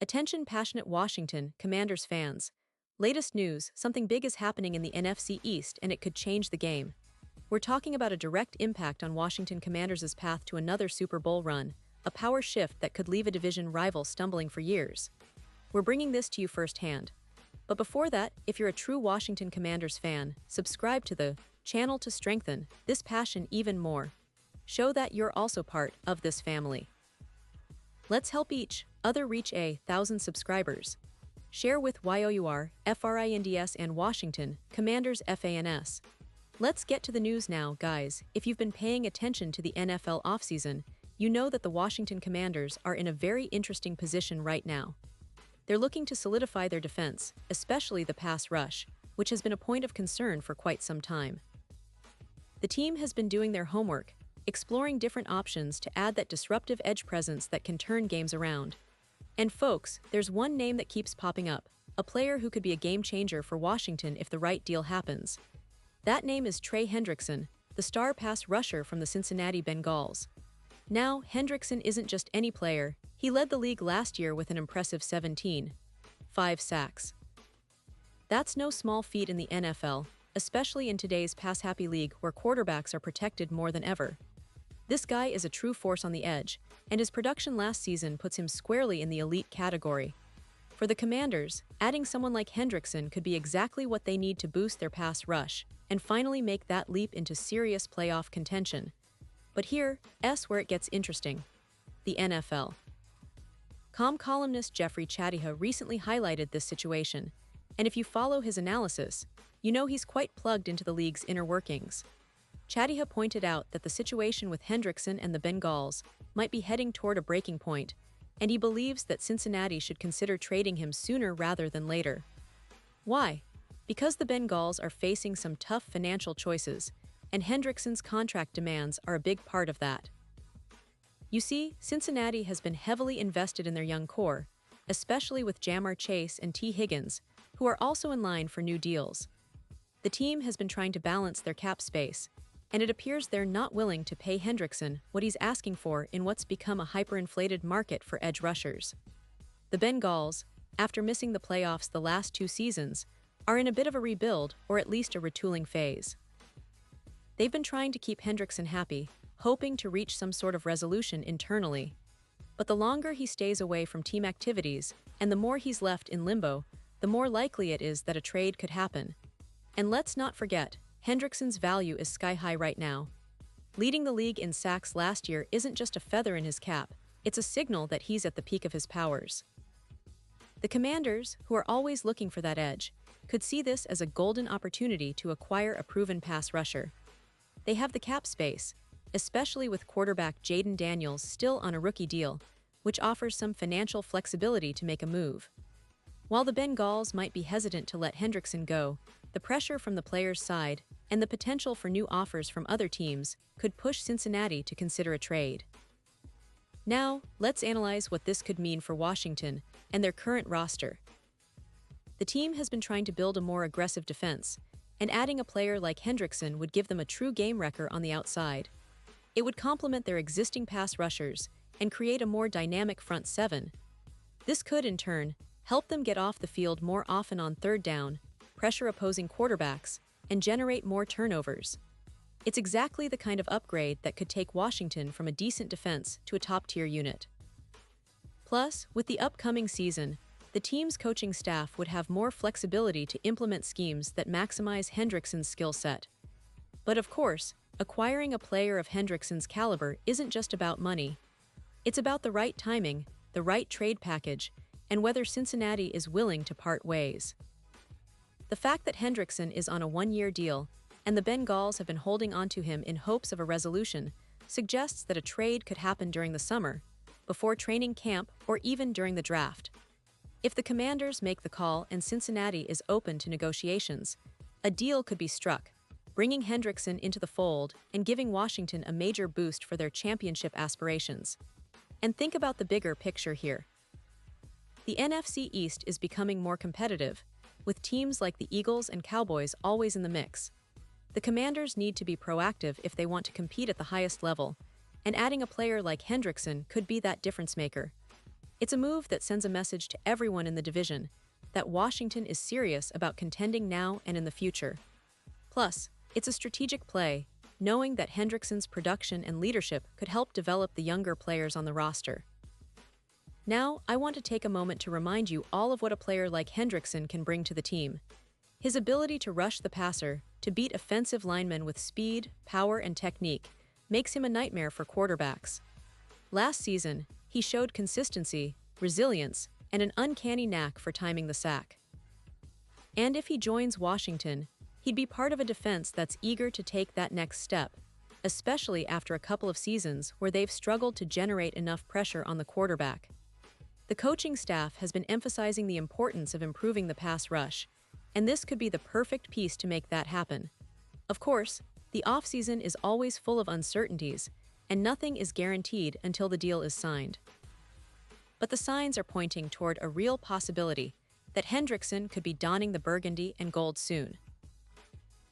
Attention passionate Washington Commanders fans. Latest news, something big is happening in the NFC East and it could change the game. We're talking about a direct impact on Washington Commanders' path to another Super Bowl run, a power shift that could leave a division rival stumbling for years. We're bringing this to you firsthand. But before that, if you're a true Washington Commanders fan, subscribe to the channel to strengthen this passion even more. Show that you're also part of this family. Let's help each other reach 1,000 subscribers. Share with YOUR, FRINDS and Washington Commanders FANS. Let's get to the news now, guys. If you've been paying attention to the NFL offseason, you know that the Washington Commanders are in a very interesting position right now. They're looking to solidify their defense, especially the pass rush, which has been a point of concern for quite some time. The team has been doing their homework, exploring different options to add that disruptive edge presence that can turn games around. And folks, there's one name that keeps popping up, a player who could be a game changer for Washington if the right deal happens. That name is Trey Hendrickson, the star pass rusher from the Cincinnati Bengals. Now, Hendrickson isn't just any player. He led the league last year with an impressive 17.5 sacks. That's no small feat in the NFL, especially in today's pass-happy league where quarterbacks are protected more than ever. This guy is a true force on the edge, and his production last season puts him squarely in the elite category. For the Commanders, adding someone like Hendrickson could be exactly what they need to boost their pass rush and finally make that leap into serious playoff contention. But here's where it gets interesting. The NFL. Columnist Jeffrey Chadiha recently highlighted this situation, and if you follow his analysis, you know he's quite plugged into the league's inner workings. Chadiha pointed out that the situation with Hendrickson and the Bengals might be heading toward a breaking point, and he believes that Cincinnati should consider trading him sooner rather than later. Why? Because the Bengals are facing some tough financial choices, and Hendrickson's contract demands are a big part of that. You see, Cincinnati has been heavily invested in their young core, especially with Ja'Marr Chase and T. Higgins, who are also in line for new deals. The team has been trying to balance their cap space, and it appears they're not willing to pay Hendrickson what he's asking for in what's become a hyperinflated market for edge rushers. The Bengals, after missing the playoffs the last 2 seasons, are in a bit of a rebuild or at least a retooling phase. They've been trying to keep Hendrickson happy, hoping to reach some sort of resolution internally. But the longer he stays away from team activities and the more he's left in limbo, the more likely it is that a trade could happen. And let's not forget, Hendrickson's value is sky-high right now. Leading the league in sacks last year isn't just a feather in his cap, it's a signal that he's at the peak of his powers. The Commanders, who are always looking for that edge, could see this as a golden opportunity to acquire a proven pass rusher. They have the cap space, especially with quarterback Jayden Daniels still on a rookie deal, which offers some financial flexibility to make a move. While the Bengals might be hesitant to let Hendrickson go, the pressure from the player's side and the potential for new offers from other teams could push Cincinnati to consider a trade. Now, let's analyze what this could mean for Washington and their current roster. The team has been trying to build a more aggressive defense, and adding a player like Hendrickson would give them a true game wrecker on the outside. It would complement their existing pass rushers and create a more dynamic front seven. This could, in turn, help them get off the field more often on third down, pressure opposing quarterbacks, and generate more turnovers. It's exactly the kind of upgrade that could take Washington from a decent defense to a top-tier unit. Plus, with the upcoming season, the team's coaching staff would have more flexibility to implement schemes that maximize Hendrickson's skill set. But of course, acquiring a player of Hendrickson's caliber isn't just about money. It's about the right timing, the right trade package, and whether Cincinnati is willing to part ways. The fact that Hendrickson is on a 1-year deal and the Bengals have been holding onto him in hopes of a resolution suggests that a trade could happen during the summer, before training camp, or even during the draft. If the Commanders make the call and Cincinnati is open to negotiations, a deal could be struck, bringing Hendrickson into the fold and giving Washington a major boost for their championship aspirations. And think about the bigger picture here. The NFC East is becoming more competitive, with teams like the Eagles and Cowboys always in the mix. The Commanders need to be proactive if they want to compete at the highest level, and adding a player like Hendrickson could be that difference maker. It's a move that sends a message to everyone in the division that Washington is serious about contending now and in the future. Plus, it's a strategic play, knowing that Hendrickson's production and leadership could help develop the younger players on the roster. Now, I want to take a moment to remind you all of what a player like Hendrickson can bring to the team. His ability to rush the passer, to beat offensive linemen with speed, power, and technique, makes him a nightmare for quarterbacks. Last season, he showed consistency, resilience, and an uncanny knack for timing the sack. And if he joins Washington, he'd be part of a defense that's eager to take that next step, especially after a couple of seasons where they've struggled to generate enough pressure on the quarterback. The coaching staff has been emphasizing the importance of improving the pass rush, and this could be the perfect piece to make that happen. Of course, the offseason is always full of uncertainties, and nothing is guaranteed until the deal is signed. But the signs are pointing toward a real possibility that Hendrickson could be donning the burgundy and gold soon.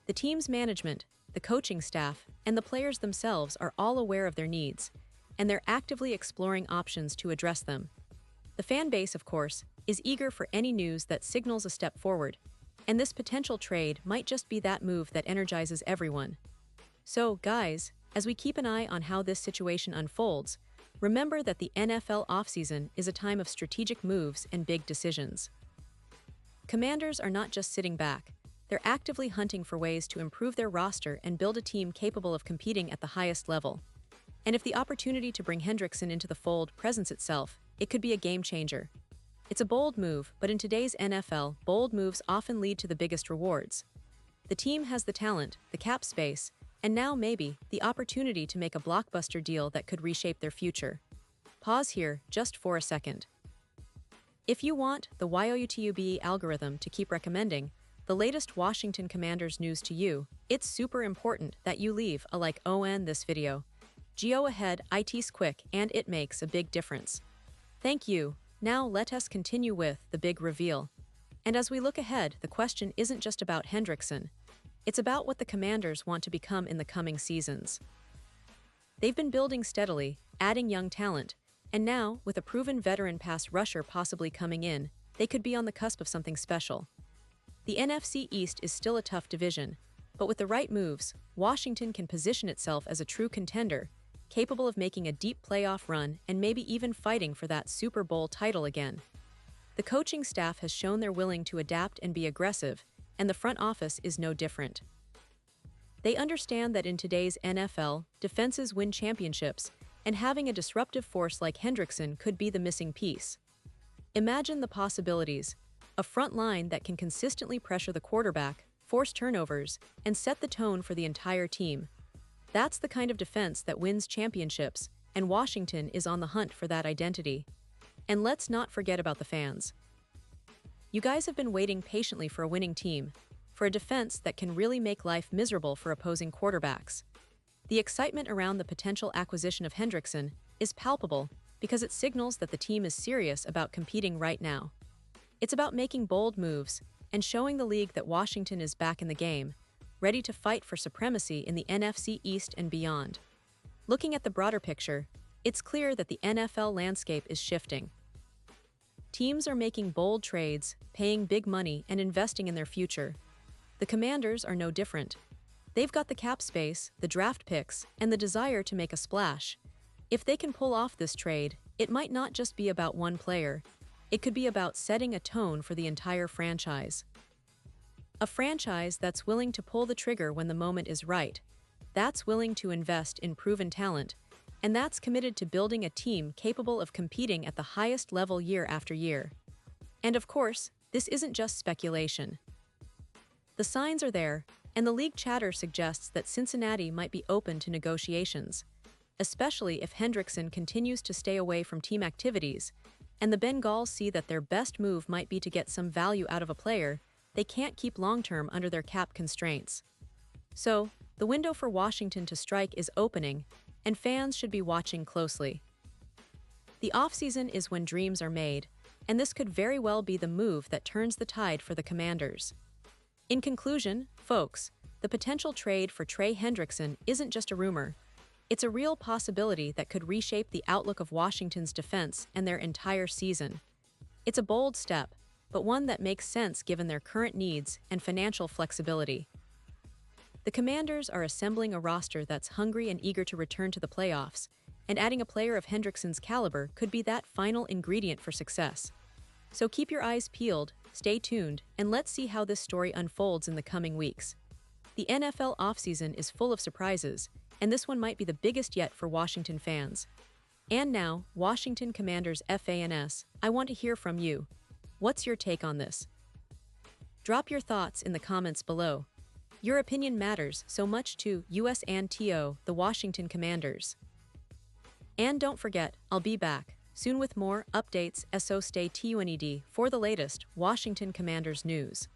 The team's management, the coaching staff, and the players themselves are all aware of their needs, and they're actively exploring options to address them. The fan base, of course, is eager for any news that signals a step forward, and this potential trade might just be that move that energizes everyone. So, guys, as we keep an eye on how this situation unfolds, remember that the NFL offseason is a time of strategic moves and big decisions. Commanders are not just sitting back, they're actively hunting for ways to improve their roster and build a team capable of competing at the highest level. And if the opportunity to bring Hendrickson into the fold presents itself, it could be a game changer. It's a bold move, but in today's NFL, bold moves often lead to the biggest rewards. The team has the talent, the cap space, and now maybe the opportunity to make a blockbuster deal that could reshape their future. Pause here just for a second. If you want the YOUTUBE algorithm to keep recommending the latest Washington Commanders news to you, it's super important that you leave a like on this video. Go ahead, it's quick and it makes a big difference. Thank you. Now let us continue with the big reveal. And as we look ahead, the question isn't just about Hendrickson. It's about what the Commanders want to become in the coming seasons. They've been building steadily, adding young talent, and now, with a proven veteran pass rusher possibly coming in, they could be on the cusp of something special. The NFC East is still a tough division, but with the right moves, Washington can position itself as a true contender, capable of making a deep playoff run and maybe even fighting for that Super Bowl title again. The coaching staff has shown they're willing to adapt and be aggressive, and the front office is no different. They understand that in today's NFL, defenses win championships, and having a disruptive force like Hendrickson could be the missing piece. Imagine the possibilities: a front line that can consistently pressure the quarterback, force turnovers, and set the tone for the entire team. That's the kind of defense that wins championships, and Washington is on the hunt for that identity. And let's not forget about the fans. You guys have been waiting patiently for a winning team, for a defense that can really make life miserable for opposing quarterbacks. The excitement around the potential acquisition of Hendrickson is palpable because it signals that the team is serious about competing right now. It's about making bold moves and showing the league that Washington is back in the game, ready to fight for supremacy in the NFC East and beyond. Looking at the broader picture, it's clear that the NFL landscape is shifting. Teams are making bold trades, paying big money, and investing in their future. The Commanders are no different. They've got the cap space, the draft picks, and the desire to make a splash. If they can pull off this trade, it might not just be about one player. It could be about setting a tone for the entire franchise. A franchise that's willing to pull the trigger when the moment is right, that's willing to invest in proven talent, and that's committed to building a team capable of competing at the highest level year after year. And of course, this isn't just speculation. The signs are there, and the league chatter suggests that Cincinnati might be open to negotiations, especially if Hendrickson continues to stay away from team activities, and the Bengals see that their best move might be to get some value out of a player they can't keep long-term under their cap constraints. So, the window for Washington to strike is opening, and fans should be watching closely. The offseason is when dreams are made, and this could very well be the move that turns the tide for the Commanders. In conclusion, folks, the potential trade for Trey Hendrickson isn't just a rumor. It's a real possibility that could reshape the outlook of Washington's defense and their entire season. It's a bold step, but one that makes sense given their current needs and financial flexibility. The Commanders are assembling a roster that's hungry and eager to return to the playoffs, and adding a player of Hendrickson's caliber could be that final ingredient for success. So keep your eyes peeled, stay tuned, and let's see how this story unfolds in the coming weeks. The NFL offseason is full of surprises, and this one might be the biggest yet for Washington fans. And now, Washington Commanders fans, I want to hear from you. What's your take on this? Drop your thoughts in the comments below. Your opinion matters so much to us and to the Washington Commanders. And don't forget, I'll be back soon with more updates, so stay tuned for the latest Washington Commanders news.